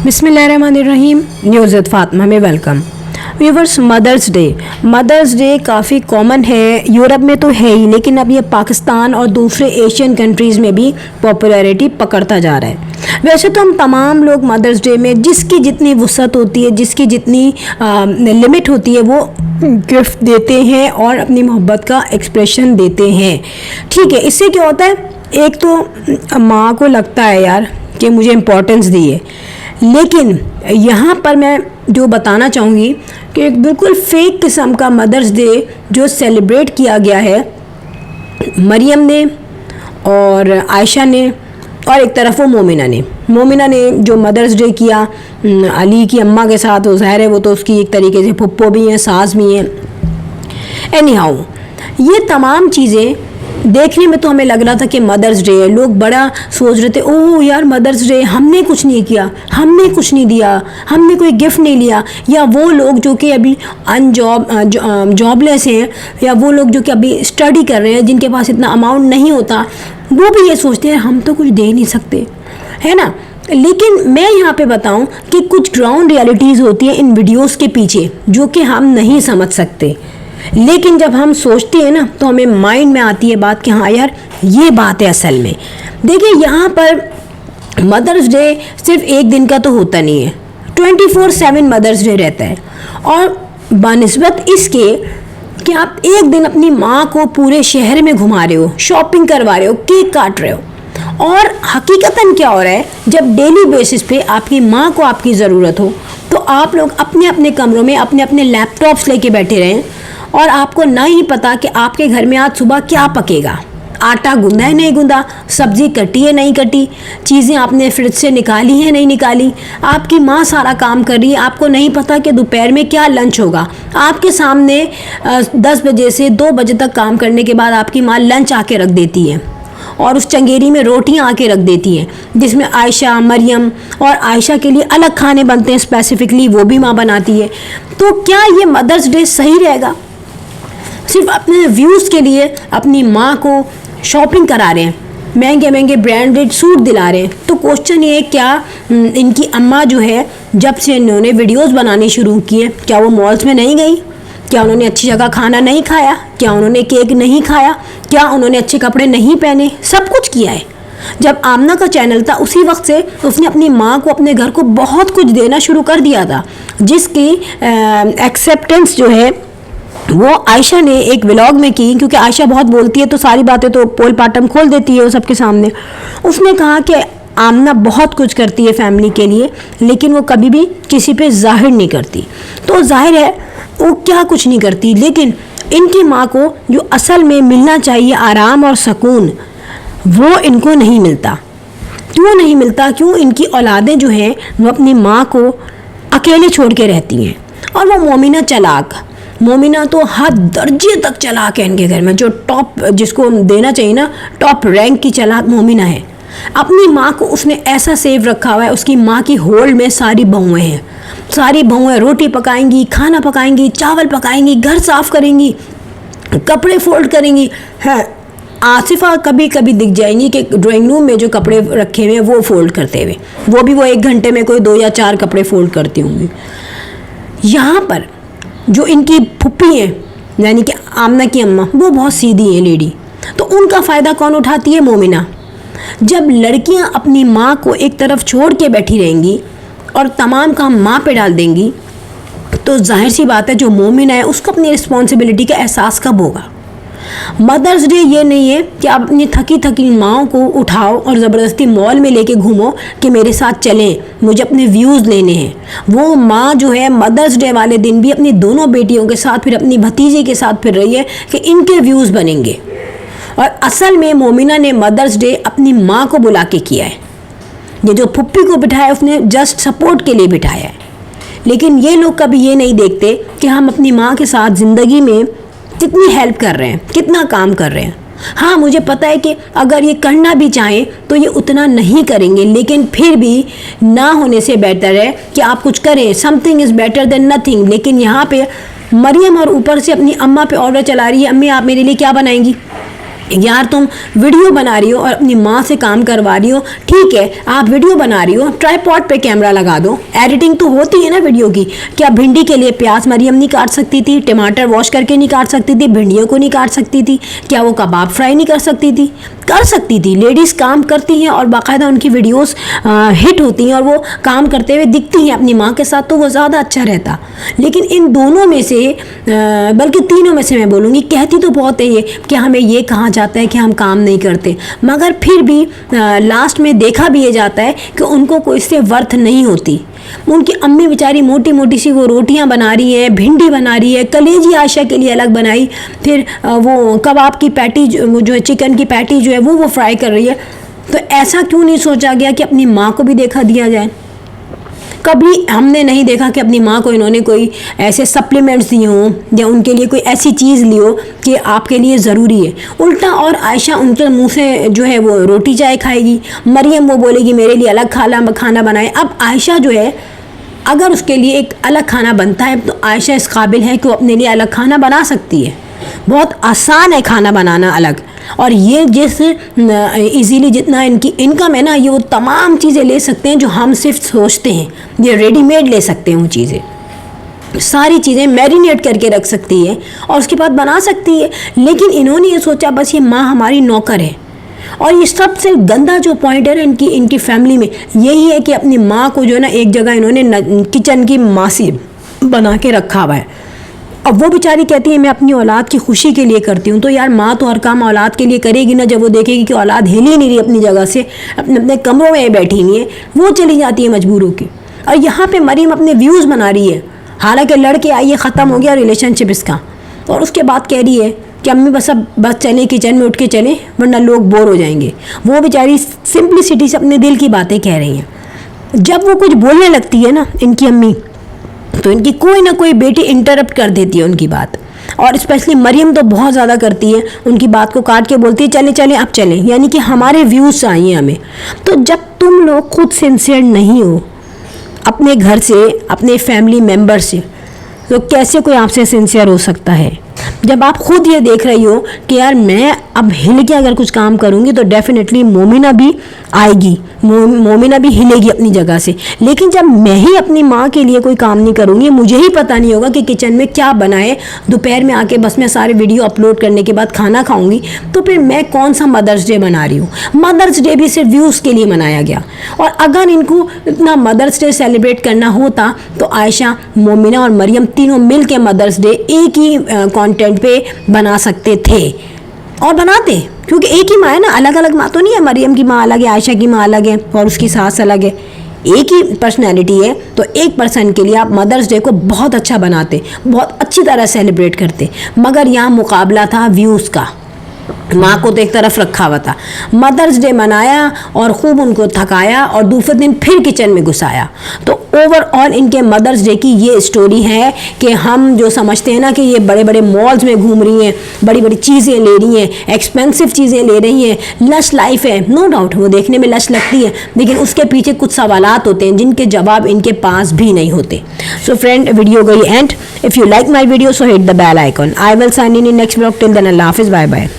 बिस्मिल्लाहिर्रहमानिर्रहीम। News with Fatima में welcome. Viewers, mother's day काफ़ी कॉमन है, यूरोप में तो है ही, लेकिन अब ये पाकिस्तान और दूसरे एशियन कंट्रीज़ में भी पॉपुलैरिटी पकड़ता जा रहा है। वैसे तो हम तमाम लोग मदर्स डे में जिसकी जितनी वुसअत होती है, जिसकी जितनी लिमिट होती है, वो गिफ्ट देते हैं और अपनी मोहब्बत का एक्सप्रेशन देते हैं। ठीक है, इससे क्या होता है, एक तो माँ को लगता है यार कि मुझे इम्पोर्टेंस दी है, लेकिन यहाँ पर मैं जो बताना चाहूँगी कि एक बिल्कुल फेक किस्म का मदर्स डे जो सेलिब्रेट किया गया है मरियम ने और आयशा ने, और एक तरफ वो मोमिना ने जो मदर्स डे किया अली की अम्मा के साथ, वो ज़ाहिर है वो तो उसकी एक तरीके से फुप्पो भी हैं, सास भी हैं। एनी हाउ, ये तमाम चीज़ें देखने में तो हमें लग रहा था कि मदर्स डे है, लोग बड़ा सोच रहे थे ओह यार मदर्स डे, हमने कुछ नहीं किया, हमने कुछ नहीं दिया, हमने कोई गिफ्ट नहीं लिया। या वो लोग जो कि अभी जॉबलेस हैं, या वो लोग जो कि अभी स्टडी कर रहे हैं, जिनके पास इतना अमाउंट नहीं होता, वो भी ये सोचते हैं हम तो कुछ दे नहीं सकते, है ना। लेकिन मैं यहाँ पे बताऊँ कि कुछ ग्राउंड रियलिटीज़ होती हैं इन वीडियोज़ के पीछे जो कि हम नहीं समझ सकते, लेकिन जब हम सोचते हैं ना तो हमें माइंड में आती है बात कि हाँ यार ये बात है असल में। देखिए, यहाँ पर मदर्स डे सिर्फ एक दिन का तो होता नहीं है, 24/7 मदर्स डे रहता है। और बनिस्बत इसके कि आप एक दिन अपनी माँ को पूरे शहर में घुमा रहे हो, शॉपिंग करवा रहे हो, केक काट रहे हो, और हकीकतन क्या हो रहा है, जब डेली बेसिस पे आपकी माँ को आपकी ज़रूरत हो तो आप लोग अपने अपने कमरों में अपने अपने लैपटॉप्स लेके बैठे रहें, और आपको ना ही पता कि आपके घर में आज सुबह क्या पकेगा, आटा गूंदा है नहीं गूंदा, सब्जी कटी है नहीं कटी, चीज़ें आपने फ्रिज से निकाली है नहीं निकाली, आपकी माँ सारा काम कर रही है, आपको नहीं पता कि दोपहर में क्या लंच होगा। आपके सामने 10 बजे से 2 बजे तक काम करने के बाद आपकी माँ लंच आके रख देती है, और उस चंगेरी में रोटियां आके रख देती हैं, जिसमें आयशा, मरियम और आयशा के लिए अलग खाने बनते हैं स्पेसिफिकली, वो भी माँ बनाती है। तो क्या ये मदर्स डे सही रहेगा? सिर्फ अपने व्यूज़ के लिए अपनी माँ को शॉपिंग करा रहे हैं, महंगे महंगे ब्रांडेड सूट दिला रहे हैं। तो क्वेश्चन ये, क्या इनकी अम्मा जो है, जब से इन्होंने वीडियोस बनानी शुरू की है, क्या वो मॉल्स में नहीं गई? क्या उन्होंने अच्छी जगह खाना नहीं खाया? क्या उन्होंने केक नहीं खाया? क्या उन्होंने अच्छे कपड़े नहीं पहने? सब कुछ किया है। जब आमना का चैनल था उसी वक्त से उसने अपनी माँ को, अपने घर को बहुत कुछ देना शुरू कर दिया था, जिसकी एक्सेप्टेंस जो है वो आयशा ने एक व्लॉग में की, क्योंकि आयशा बहुत बोलती है तो सारी बातें तो पोल पाटम खोल देती है वो सबके सामने। उसने कहा कि आमना बहुत कुछ करती है फैमिली के लिए, लेकिन वो कभी भी किसी पे जाहिर नहीं करती। तो जाहिर है वो क्या कुछ नहीं करती, लेकिन इनकी माँ को जो असल में मिलना चाहिए आराम और सुकून, वो इनको नहीं मिलता। क्यों नहीं मिलता? क्यों इनकी औलादें जो हैं वो अपनी माँ को अकेले छोड़ के रहती हैं। और वो मोमिना तो हद दर्जे तक चलाक है इनके घर में, जो टॉप, जिसको देना चाहिए ना टॉप रैंक की चलाक मोमिना है। अपनी माँ को उसने ऐसा सेव रखा हुआ है, उसकी माँ की होल्ड में सारी बहुएं हैं, सारी बहुएं रोटी पकाएंगी, खाना पकाएंगी, चावल पकाएंगी, घर साफ करेंगी, कपड़े फोल्ड करेंगी। है, आसिफा कभी कभी दिख जाएंगी कि ड्राइंग रूम में जो कपड़े रखे हुए हैं वो फोल्ड करते हुए, वो भी वो 1 घंटे में कोई 2 या 4 कपड़े फोल्ड करती होंगी। यहाँ पर जो इनकी फुप्पी हैं, यानी कि आमना की अम्मा, वो बहुत सीधी है लेडी, तो उनका फ़ायदा कौन उठाती है? मोमिना। जब लड़कियां अपनी माँ को एक तरफ छोड़ के बैठी रहेंगी और तमाम काम माँ पे डाल देंगी, तो जाहिर सी बात है जो मोमिना है उसको अपनी रिस्पॉन्सिबिलिटी का एहसास कब होगा? मदर्स डे ये नहीं है कि आप अपनी थकी थकी माँओं को उठाओ और ज़बरदस्ती मॉल में लेके घूमो कि मेरे साथ चलें, मुझे अपने व्यूज़ लेने हैं। वो माँ जो है मदर्स डे वाले दिन भी अपनी दोनों बेटियों के साथ, फिर अपनी भतीजी के साथ फिर रही है कि इनके व्यूज़ बनेंगे। और असल में मोमिना ने मदर्स डे अपनी माँ को बुला के किया है। ये जो फुप्पी को बिठाया उसने जस्ट सपोर्ट के लिए बिठाया है। लेकिन ये लोग कभी ये नहीं देखते कि हम अपनी माँ के साथ ज़िंदगी में कितनी हेल्प कर रहे हैं, कितना काम कर रहे हैं। हाँ, मुझे पता है कि अगर ये करना भी चाहें तो ये उतना नहीं करेंगे, लेकिन फिर भी ना होने से बेहतर है कि आप कुछ करें। Something is better than nothing. लेकिन यहाँ पे मरियम और ऊपर से अपनी अम्मा पे ऑर्डर चला रही है, अम्मी आप मेरे लिए क्या बनाएंगी? यार तुम वीडियो बना रही हो और अपनी माँ से काम करवा रही हो, ठीक है, आप वीडियो बना रही हो, ट्राइपॉड पे कैमरा लगा दो, एडिटिंग तो होती है ना वीडियो की। क्या भिंडी के लिए प्याज मरियम नहीं काट सकती थी? टमाटर वॉश करके नहीं काट सकती थी? भिंडियों को नहीं काट सकती थी? क्या वो कबाब फ्राई नहीं कर सकती थी? कर सकती थी। लेडीज़ काम करती हैं और बाकायदा उनकी वीडियोस हिट होती हैं और वो काम करते हुए दिखती हैं अपनी माँ के साथ, तो वो ज़्यादा अच्छा रहता। लेकिन इन दोनों में से बल्कि तीनों में से मैं बोलूँगी, कहती तो बहुत है ये कि हमें ये कहा जाता है कि हम काम नहीं करते, मगर फिर भी लास्ट में देखा भी ये जाता है कि उनको कोई इससे वर्थ नहीं होती। उनकी अम्मी बेचारी मोटी मोटी सी वो रोटियां बना रही है, भिंडी बना रही है, कलेजी आयशा के लिए अलग बनाई, फिर वो कबाब की पैटी जो है, चिकन की पैटी जो है वो फ्राई कर रही है। तो ऐसा क्यों नहीं सोचा गया कि अपनी माँ को भी देखा दिया जाए? कभी हमने नहीं देखा कि अपनी माँ को इन्होंने कोई ऐसे सप्लीमेंट्स दिए हों या उनके लिए कोई ऐसी चीज़ ली हो कि आपके लिए ज़रूरी है। उल्टा और आयशा उनके मुंह से जो है वो रोटी चाय खाएगी, मरियम वो बोलेगी मेरे लिए अलग खाना बनाए। अब आयशा जो है, अगर उसके लिए एक अलग खाना बनता है तो आयशा इस काबिल है कि वो अपने लिए अलग खाना बना सकती है। बहुत आसान है खाना बनाना अलग। और ये जिस इजीली जितना इनकी इनकम है ना, ये वो तमाम चीज़ें ले सकते हैं जो हम सिर्फ सोचते हैं, ये रेडीमेड ले सकते हैं। वो चीज़ें सारी चीज़ें मैरिनेट करके रख सकती है और उसके बाद बना सकती है। लेकिन इन्होंने ये सोचा बस ये माँ हमारी नौकर है। और ये सबसे गंदा जो पॉइंट है ना इनकी फैमिली में यही है कि अपनी माँ को जो है ना एक जगह इन्होंने किचन की मासी बना के रखा हुआ है। अब वो बेचारी कहती है मैं अपनी औलाद की खुशी के लिए करती हूँ। तो यार माँ तो हर काम औलाद के लिए करेगी ना। जब वो देखेगी कि औलाद हिल ही नहीं रही अपनी जगह से, अपने कमरों में बैठी हुई है, वो चली जाती है मजबूर होकर। और यहाँ पे मरीम अपने व्यूज़ बना रही है, हालांकि लड़के आई है, ख़त्म हो गया रिलेशनशिप इसका, और उसके बाद कह रही है कि अम्मी बस चलें, किचन में उठ के चलें वरना लोग बोर हो जाएंगे। वो बेचारी सिंप्लिसिटी से अपने दिल की बातें कह रही हैं। जब वो कुछ बोलने लगती है ना इनकी अम्मी, तो इनकी कोई ना कोई बेटी इंटरप्ट कर देती है उनकी बात। और स्पेशली मरियम तो बहुत ज़्यादा करती है, उनकी बात को काट के बोलती है चले चले अब चलें, यानी कि हमारे व्यूज़ चाहिए हमें। तो जब तुम लोग खुद सिंसियर नहीं हो अपने घर से, अपने फैमिली मेम्बर से, तो कैसे कोई आपसे सिंसियर हो सकता है? जब आप खुद ये देख रही हो कि यार मैं अब हिल के अगर कुछ काम करूँगी तो डेफिनेटली मोमिना भी आएगी, मोमिना भी हिलेगी अपनी जगह से। लेकिन जब मैं ही अपनी माँ के लिए कोई काम नहीं करूँगी, मुझे ही पता नहीं होगा कि किचन में क्या बनाए, दोपहर में आके बस मैं सारे वीडियो अपलोड करने के बाद खाना खाऊंगी, तो फिर मैं कौन सा मदर्स डे मना रही हूँ? मदर्स डे भी सिर्फ व्यूज़ के लिए मनाया गया। और अगर इनको इतना मदर्स डे सेलिब्रेट करना होता तो आयशा, मोमिना और मरियम तीनों मिल के मदर्स डे एक ही कंटेंट पे बना सकते थे और बनाते, क्योंकि एक ही माँ है ना, अलग अलग माँ तो नहीं है। मरियम की माँ अलग है, आयशा की माँ अलग है और उसकी सास अलग है, एक ही पर्सनैलिटी है। तो एक पर्सन के लिए आप मदर्स डे को बहुत अच्छा बनाते, बहुत अच्छी तरह सेलिब्रेट करते, मगर यहाँ मुकाबला था व्यूज़ का। माँ को तो एक तरफ रखा हुआ था, मदर्स डे मनाया और खूब उनको थकाया और दूसरे दिन फिर किचन में घुसाया। तो ओवरऑल इनके मदर्स डे की ये स्टोरी है कि हम जो समझते हैं ना कि ये बड़े बड़े मॉल्स में घूम रही हैं, बड़ी बड़ी चीज़ें ले रही हैं, एक्सपेंसिव चीज़ें ले रही हैं, लश लाइफ है, नो डाउट वो देखने में लश लगती है, लेकिन उसके पीछे कुछ सवालात होते हैं जिनके जवाब इनके पास भी नहीं होते। सो फ्रेंड, वीडियो गई and if you like my video so hit the bell icon. I will sign in next blog. Till then अल्लाह हाफिज़, बाय बाय।